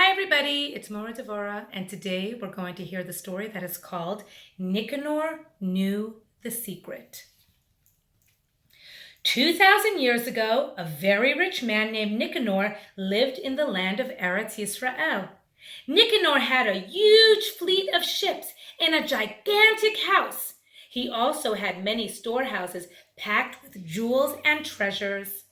Hi everybody, it's Morah Devora, and today we're going to hear the story that is called Nicanor Knew the Secret. 2,000 years ago, a very rich man named Nicanor lived in the land of Eretz Yisrael. Nicanor had a huge fleet of ships and a gigantic house. He also had many storehouses packed with jewels and treasures.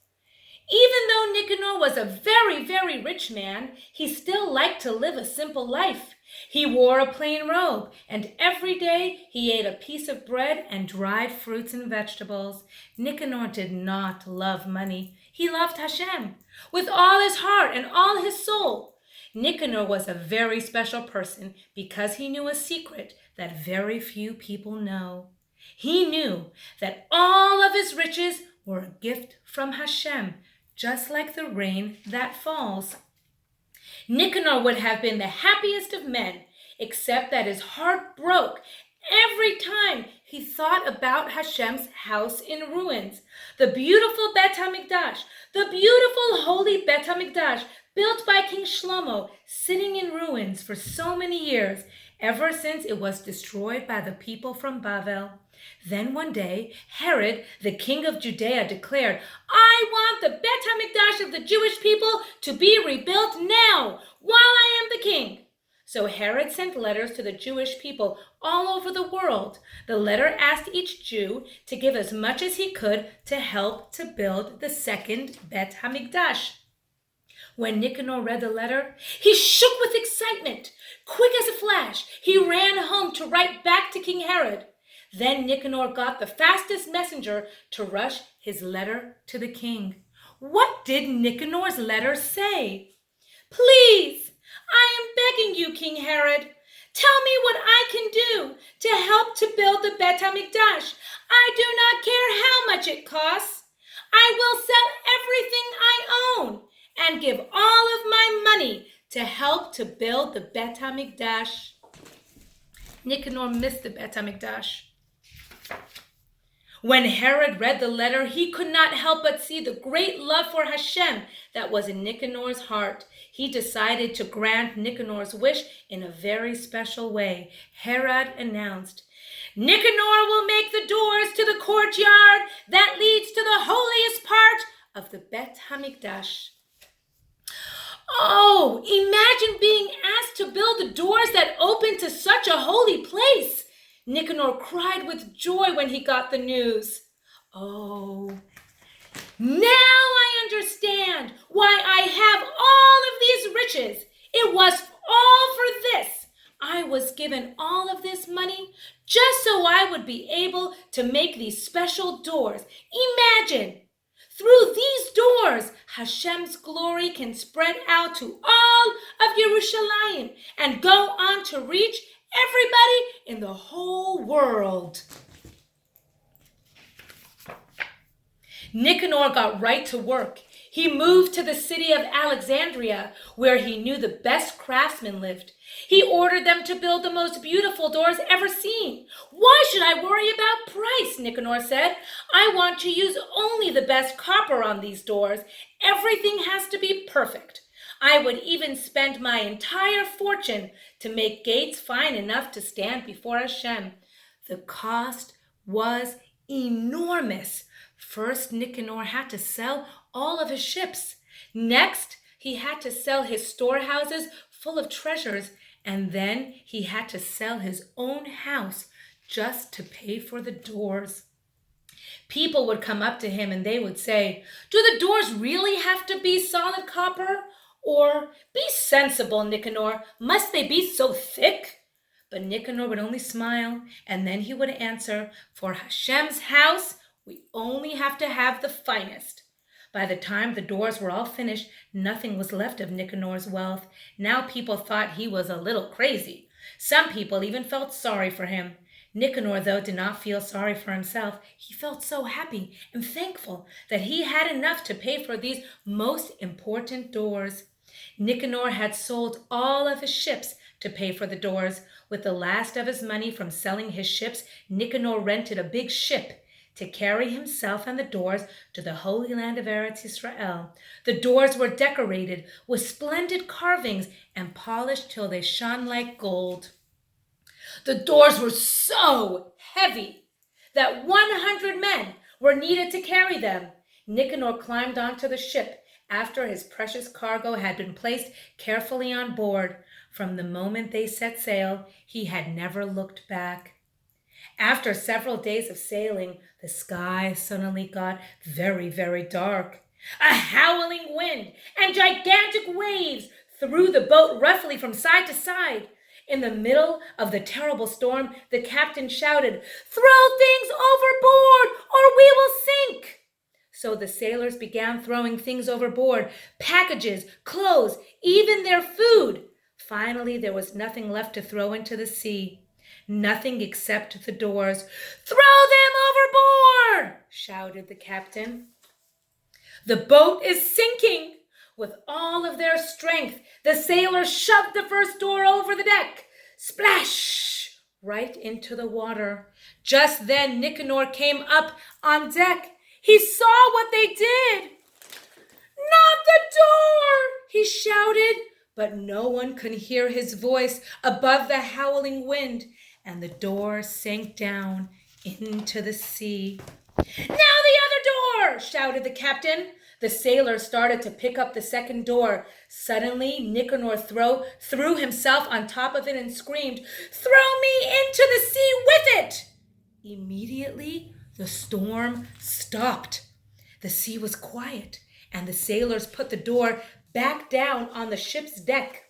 Even though Nicanor was a very, very rich man, he still liked to live a simple life. He wore a plain robe, and every day he ate a piece of bread and dried fruits and vegetables. Nicanor did not love money. He loved Hashem with all his heart and all his soul. Nicanor was a very special person because he knew a secret that very few people know. He knew that all of his riches were a gift from Hashem, just like the rain that falls. Nicanor would have been the happiest of men, except that his heart broke every time he thought about Hashem's house in ruins. The beautiful Bet HaMikdash, the beautiful holy Bet HaMikdash, built by King Shlomo, sitting in ruins for so many years, ever since it was destroyed by the people from Bavel. Then one day, Herod, the king of Judea, declared, "I want the Bet HaMikdash of the Jewish people to be rebuilt now, while I am the king." So Herod sent letters to the Jewish people all over the world. The letter asked each Jew to give as much as he could to help to build the second Bet HaMikdash. When Nicanor read the letter, he shook with excitement. Quick as a flash, he ran home to write back to King Herod. Then Nicanor got the fastest messenger to rush his letter to the king. What did Nicanor's letter say? "Please, I am begging you, King Herod. Tell me what I can do to help to build the Bet HaMikdash. I do not care how much it costs. I will sell everything I own and give all of my money to help to build the Bet HaMikdash." Nicanor missed the Bet HaMikdash. When Herod read the letter, he could not help but see the great love for Hashem that was in Nicanor's heart. He decided to grant Nicanor's wish in a very special way. Herod announced, "Nicanor will make the doors to the courtyard that leads to the holiest part of the Bet HaMikdash." Oh, imagine being asked to build the doors that open to such a holy place. Nicanor cried with joy when he got the news. "Oh, now I understand why I have all of these riches. It was all for this. I was given all of this money just so I would be able to make these special doors. Imagine! Through these doors, Hashem's glory can spread out to all of Yerushalayim and go on to reach everybody in the whole world." Nicanor got right to work. He moved to the city of Alexandria, where he knew the best craftsmen lived. He ordered them to build the most beautiful doors ever seen. "Why should I worry about price?" Nicanor said. "I want to use only the best copper on these doors. Everything has to be perfect. I would even spend my entire fortune to make gates fine enough to stand before Hashem." The cost was enormous. First, Nicanor had to sell all of his ships. Next, he had to sell his storehouses full of treasures, and then he had to sell his own house just to pay for the doors. People would come up to him and they would say, "Do the doors really have to be solid copper?" Or, "Be sensible, Nicanor, must they be so thick?" But Nicanor would only smile, and then he would answer, "For Hashem's house, we only have to have the finest." By the time the doors were all finished, nothing was left of Nicanor's wealth. Now people thought he was a little crazy. Some people even felt sorry for him. Nicanor, though, did not feel sorry for himself. He felt so happy and thankful that he had enough to pay for these most important doors. Nicanor had sold all of his ships to pay for the doors. With the last of his money from selling his ships, Nicanor rented a big ship. to carry himself and the doors to the Holy Land of Eretz Israel. The doors were decorated with splendid carvings and polished till they shone like gold. The doors were so heavy that 100 men were needed to carry them. Nicanor climbed onto the ship after his precious cargo had been placed carefully on board. From the moment they set sail, he had never looked back. After several days of sailing, the sky suddenly got very, very dark. A howling wind and gigantic waves threw the boat roughly from side to side. In the middle of the terrible storm, the captain shouted, "Throw things overboard, or we will sink!" So the sailors began throwing things overboard, packages, clothes, even their food. Finally, there was nothing left to throw into the sea. Nothing except the doors. "Throw them overboard!" shouted the captain. "The boat is sinking!" With all of their strength, the sailors shoved the first door over the deck. Splash! Right into the water. Just then Nicanor came up on deck. He saw what they did. "Not the door!" he shouted, but no one could hear his voice above the howling wind, and the door sank down into the sea. "Now the other door!" shouted the captain. The sailors started to pick up the second door. Suddenly, Nicanor threw himself on top of it and screamed, "Throw me into the sea with it!" Immediately, the storm stopped. The sea was quiet, and the sailors put the door back down on the ship's deck.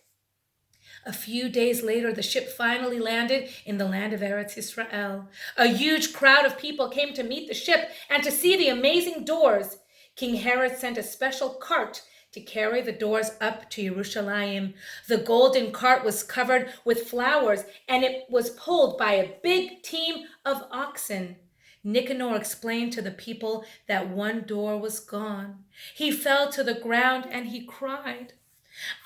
A few days later, the ship finally landed in the land of Eretz Israel. A huge crowd of people came to meet the ship and to see the amazing doors. King Herod sent a special cart to carry the doors up to Yerushalayim. The golden cart was covered with flowers, and it was pulled by a big team of oxen. Nicanor explained to the people that one door was gone. He fell to the ground and he cried,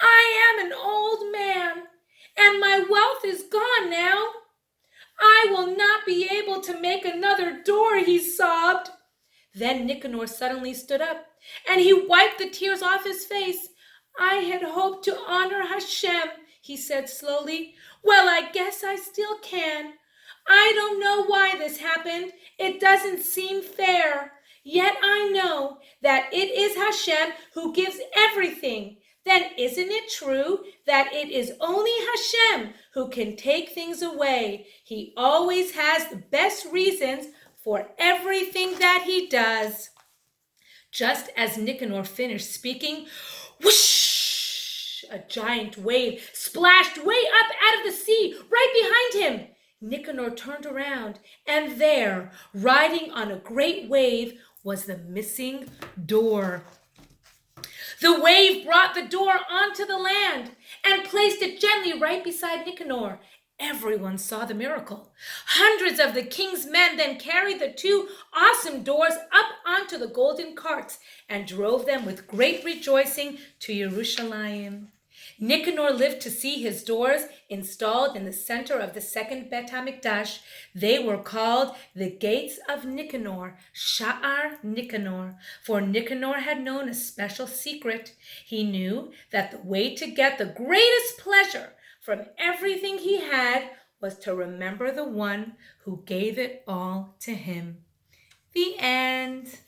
"I am an old man, and my wealth is gone now. I will not be able to make another door," he sobbed. Then Nicanor suddenly stood up, and he wiped the tears off his face. "I had hoped to honor Hashem," he said slowly. "Well, I guess I still can. I don't know why this happened. It doesn't seem fair. Yet I know that it is Hashem who gives everything. Then isn't it true that it is only Hashem who can take things away? He always has the best reasons for everything that he does." Just as Nicanor finished speaking, whoosh! A giant wave splashed way up out of the sea right behind him. Nicanor turned around, and there, riding on a great wave, was the missing door. The wave brought the door onto the land and placed it gently right beside Nicanor. Everyone saw the miracle. Hundreds of the king's men then carried the two awesome doors up onto the golden carts and drove them with great rejoicing to Yerushalayim. Nicanor lived to see his doors installed in the center of the second Bet HaMikdash. They were called the Gates of Nicanor, Sha'ar Nicanor, for Nicanor had known a special secret. He knew that the way to get the greatest pleasure from everything he had was to remember the one who gave it all to him. The end.